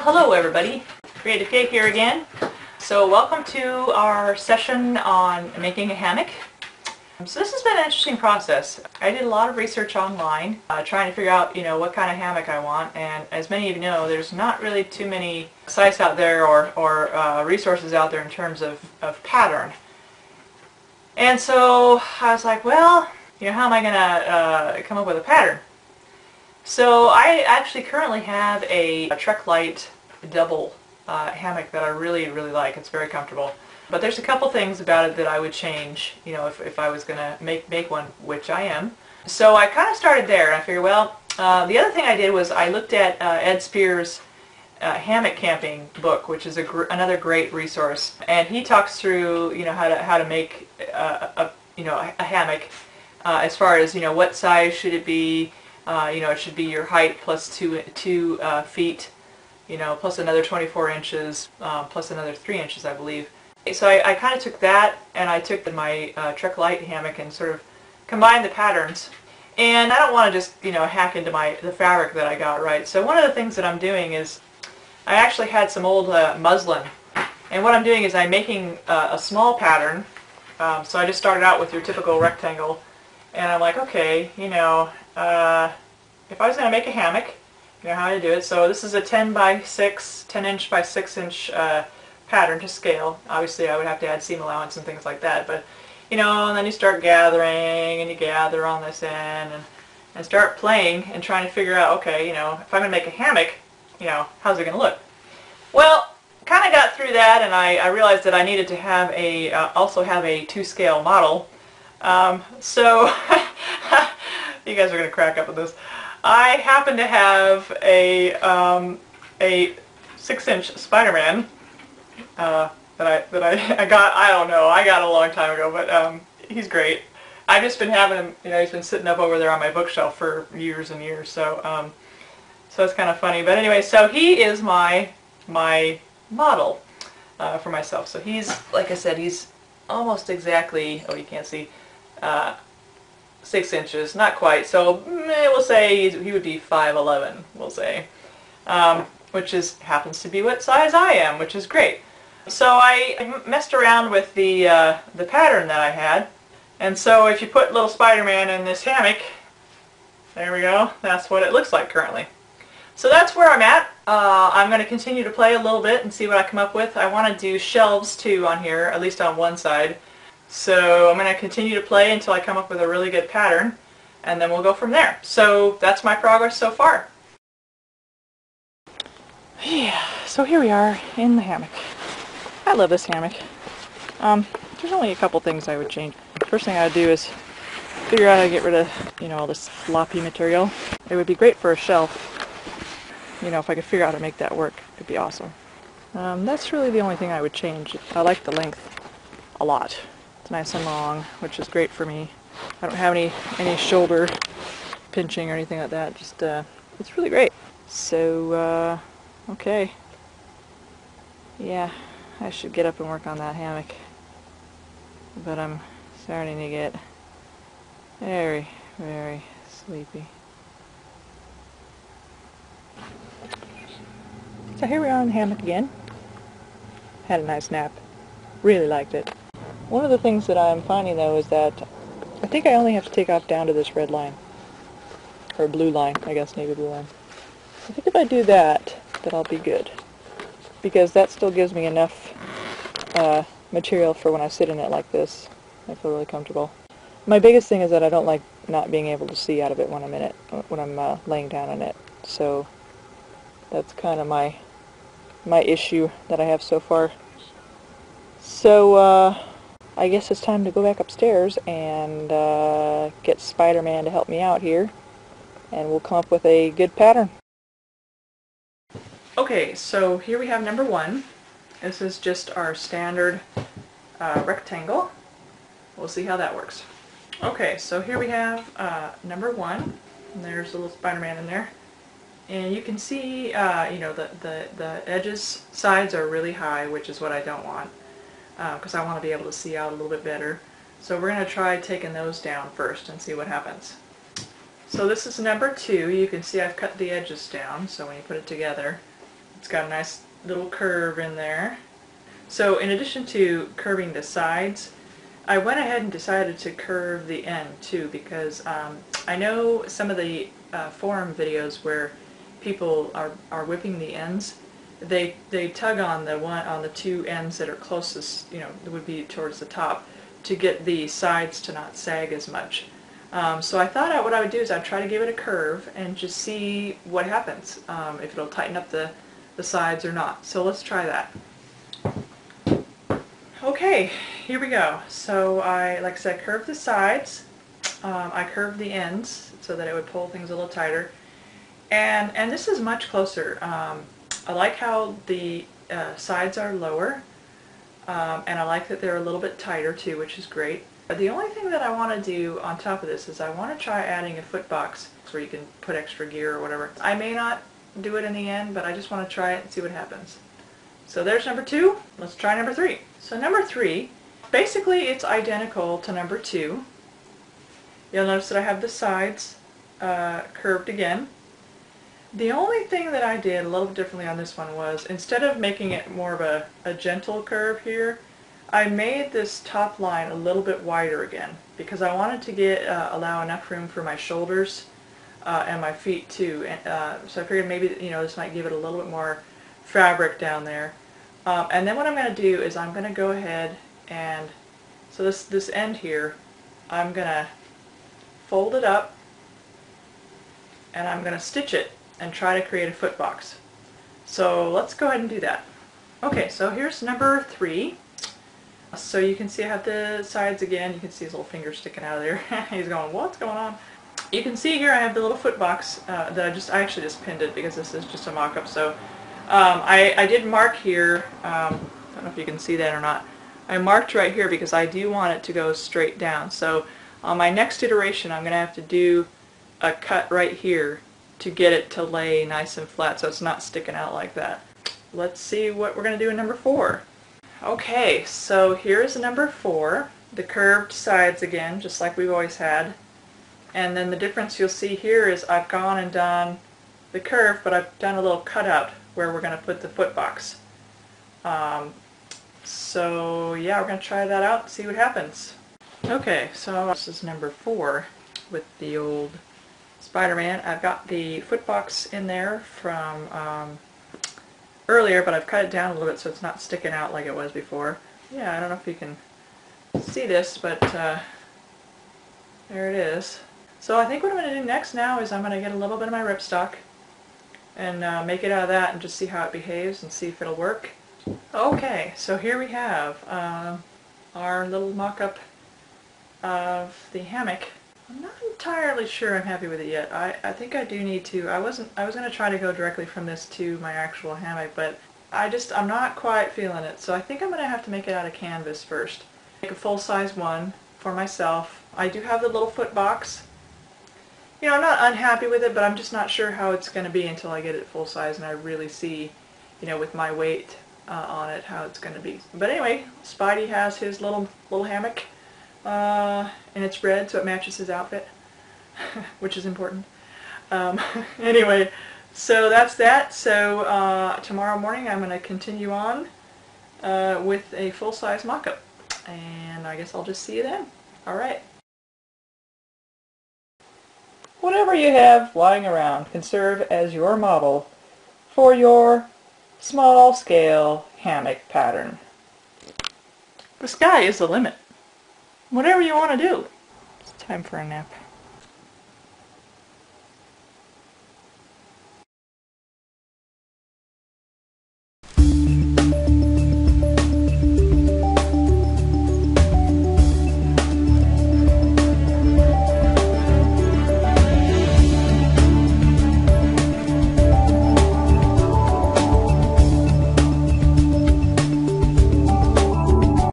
hello everybody. Creative Cake here again. So welcome to our session on making a hammock. So this has been an interesting process. I did a lot of research online trying to figure out what kind of hammock I want, and as many of you know, there's not really too many sites out there or resources out there in terms of pattern. And so I was like, well, how am I going to come up with a pattern? So I actually currently have a Trek Lite double hammock that I really like. It's very comfortable. But there's a couple things about it that I would change, if I was going to make one, which I am. So I kind of started there, and I figured, well, the other thing I did was I looked at Ed Spear's hammock camping book, which is another great resource, and he talks through how to make a hammock as far as what size should it be. It should be your height plus two feet, plus another 24 inches, plus another 3 inches, I believe. So I kind of took that, and I took my Trek Lite hammock and sort of combined the patterns. And I don't want to just hack into the fabric that I got, right? So one of the things that I'm doing is I actually had some old muslin, and what I'm doing is I'm making a small pattern. So I just started out with your typical rectangle, and I'm like, okay, if I was going to make a hammock, how to do it. So this is a 10 inch by 6 inch pattern to scale. Obviously I would have to add seam allowance and things like that, but and then you start gathering, and you gather on this end, and start playing and trying to figure out, okay, if I'm going to make a hammock, how's it going to look? Well, kind of got through that, and I realized that I needed to also have a 2-scale model. So you guys are going to crack up at this. I happen to have a 6-inch Spider-Man that I got. I don't know. I got a long time ago, but he's great. I've just been having him. He's been sitting up over there on my bookshelf for years and years. So so it's kind of funny. But anyway, so he is my model for myself. So he's, like I said, he's almost exactly. Oh, you can't see. 6 inches, not quite, so we'll say he would be 5'11", we'll say, which happens to be what size I am, which is great. So I messed around with the pattern that I had, and so if you put little Spider-Man in this hammock, there we go, that's what it looks like currently. So that's where I'm at. I'm going to continue to play a little bit and see what I come up with. I want to do shelves too on here, at least on one side. So I'm going to continue to play until I come up with a really good pattern, and then we'll go from there. So that's my progress so far. Yeah, so here we are in the hammock. I love this hammock. There's only a couple things I would change. First thing I would do is figure out how to get rid of, all this floppy material. It would be great for a shelf. If I could figure out how to make that work, it'd be awesome. That's really the only thing I would change. I like the length a lot. It's nice and long, which is great for me. I don't have any shoulder pinching or anything like that. Just it's really great. So okay, yeah, I should get up and work on that hammock, but I'm starting to get very sleepy. So here we are in the hammock again. Had a nice nap. Really liked it. One of the things that I'm finding, though, is that I think I only have to take off down to this red line. Or blue line, I guess, navy blue line. I think if I do that, then I'll be good. Because that still gives me enough material for when I sit in it like this. I feel really comfortable. My biggest thing is that I don't like not being able to see out of it when I'm in it, when I'm laying down in it. So that's kind of my issue that I have so far. So I guess it's time to go back upstairs and get Spider-Man to help me out here, and we'll come up with a good pattern. Okay, so here we have number 1. This is just our standard rectangle. We'll see how that works. Okay, so here we have number 1. And there's a little Spider-Man in there. And you can see, the edges, sides are really high, which is what I don't want. Because I want to be able to see out a little bit better. So we're going to try taking those down first and see what happens. So this is number 2. You can see I've cut the edges down, so when you put it together, It's got a nice little curve in there. So in addition to curving the sides, I went ahead and decided to curve the end too, because I know some of the forum videos where people are whipping the ends, they tug on the two ends that are closest, you know, that would be towards the top, to get the sides to not sag as much. So I thought what I would do is I'd try to give it a curve and just see what happens, if it'll tighten up the sides or not. So let's try that. Okay, here we go. So like I said, curved the sides. I curved the ends so that it would pull things a little tighter. And this is much closer. I like how the sides are lower, and I like that they're a little bit tighter too, which is great. But the only thing that I want to do on top of this is I want to try adding a foot box where you can put extra gear or whatever. I may not do it in the end, but I just want to try it and see what happens. So there's number 2. Let's try number 3. So number 3, basically it's identical to number 2. You'll notice that I have the sides curved again. The only thing that I did a little bit differently on this one was, instead of making it more of a gentle curve here, I made this top line a little bit wider again, because I wanted to allow enough room for my shoulders and my feet too. So I figured maybe, you know, this might give it a little bit more fabric down there. And then what I'm going to do is I'm going to go ahead and, so this end here, I'm going to fold it up and I'm going to stitch it and try to create a foot box. So let's go ahead and do that. Okay, so here's number 3. So you can see I have the sides again. You can see his little finger sticking out of there. He's going, what's going on? You can see here I have the little foot box that I actually just pinned it because this is just a mock-up. So I did mark here, I don't know if you can see that or not. I marked right here because I do want it to go straight down. So on my next iteration I'm going to have to do a cut right here to get it to lay nice and flat so it's not sticking out like that. Let's see what we're going to do in number 4. Okay, so here's number 4, the curved sides again, just like we've always had. And then the difference you'll see here is I've gone and done the curve, but I've done a little cutout where we're going to put the foot box. So yeah, we're going to try that out and see what happens. Okay, so this is number 4 with the old Spider-Man. I've got the foot box in there from earlier, but I've cut it down a little bit so it's not sticking out like it was before. Yeah, I don't know if you can see this, but there it is. So I think what I'm going to do next now is I'm going to get a little bit of my ripstock and make it out of that and just see how it behaves and see if it'll work. Okay, so here we have our little mock-up of the hammock. I'm not entirely sure I'm happy with it yet. I think I do need to. I was going to try to go directly from this to my actual hammock, but I'm not quite feeling it. So I think I'm going to have to make it out of canvas first. Make a full-size one for myself. I do have the little foot box. You know, I'm not unhappy with it, but I'm just not sure how it's going to be until I get it full size and I really see, you know, with my weight on it, how it's going to be. But anyway, Spidey has his little hammock, and it's red, so it matches his outfit, which is important. Anyway, so that's that. So tomorrow morning I'm going to continue on with a full-size mock-up, and I guess I'll just see you then. All right. Whatever you have lying around can serve as your model for your small-scale hammock pattern. The sky is the limit. Whatever you want to do. It's time for a nap.